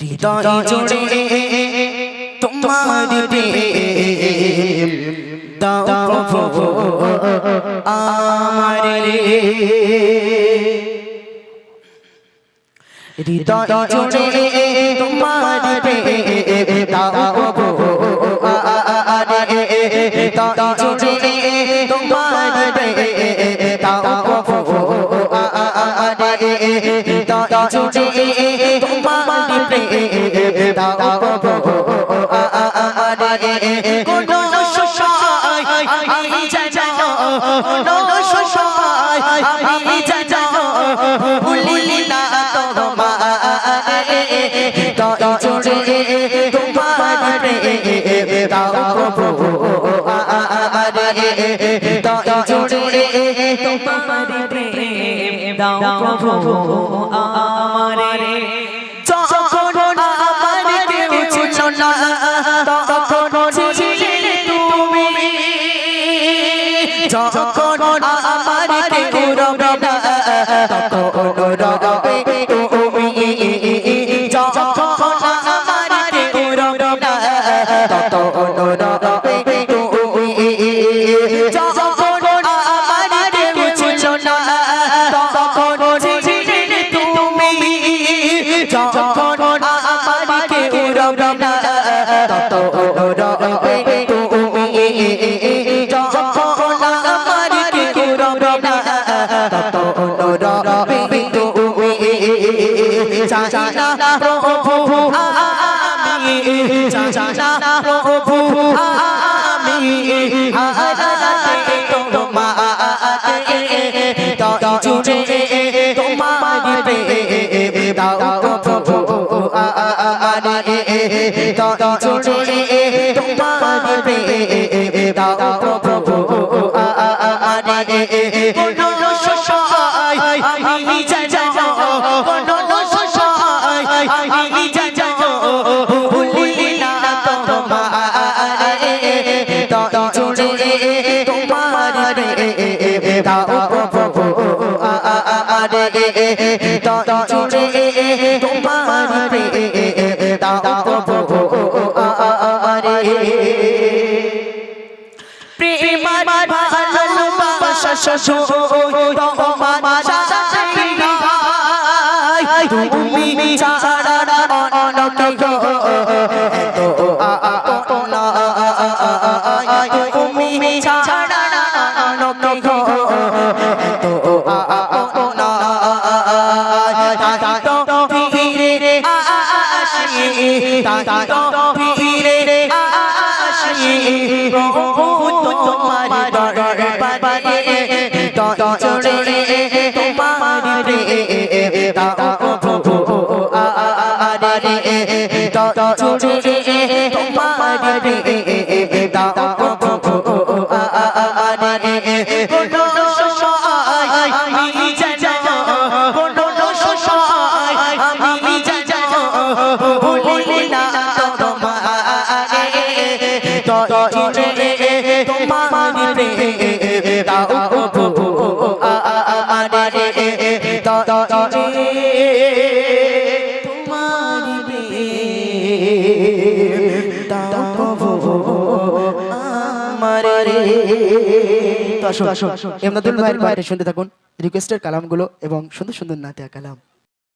হৃদয় জুড়ে তোমার প্রেম দাও প্রভু আমারে হৃদয় জুড়ে তোমার প্রেম দাও প্রভু আমারে হৃদয় জুড়ে তোমার প্রেম দাও প্রভু আমারে হৃদয় জুড়ে তোমার প্রেম দাও প্রভু আমারে কোন সময় আমি যাও কোন সময় আমি যাও ভুলি না তোমারে হৃদয় জুড়ে তোমার প্রেম দাও প্রভু আমারে হৃদয় জুড়ে তোমার প্রেম দাও প্রভু আমারে যখন আমার কেউ ছিল না তখন ছিলে তুমি যখন আমার কেউ রবে না তখন রবে তুমি যখন আমার কেউ রবে না তখন রবে তুমি যখন আমার কেউ ছিল না তখন ছিলে তুমি যখন আমার কেউ রবে না তখন রবে তুমি যখন আমার কেউ রবে না তখন রবে তুমি চাই না প্রভু আমি চাই না প্রভু আমি হারাতে তোমাকে হৃদয় জুড়ে তোমার প্রেম দাও প্রভু আমারে হৃদয় জুড়ে তোমার প্রেম দাও প্রভু আমারে কোন সময় আমি যাও কোন সময় আমি যাও ভুলি না তোমারে হৃদয় জুড়ে তোমার প্রেম দাও প্রভু আমারে হৃদয় জুড়ে তোমার প্রেম দাও প্রভু আমারে প্রেম ভালোবাসা তোমার চাই না তুমি ছাড়া অন্য কেউ এত আপনা তুমি ছাড়া অন্য কেউ এত আপনা তো ফিরে আসি তো ফিরে আসি প্রভু তোমার দরবারে হৃদয় জুড়ে তোমার প্রেম দাও প্রভু আমারে হৃদয় জুড়ে তোমার প্রেম দাও প্রভু আমারে কোন সময় আমি যাও কোন সময় আমি যাও ভুলি না তোমারে হৃদয় জুড়ে তোমার প্রেম দাও প্রভু আমারে হৃদয় জুড়ে তোমার প্রেম দাও প্রভু আমারে। তো আসুন এমদাদুল ভাইয়ের বাইরে শুনতে থাকুন রিকোয়েস্টের কালামগুলো এবং সুন্দর সুন্দর নাতিয়া কালাম।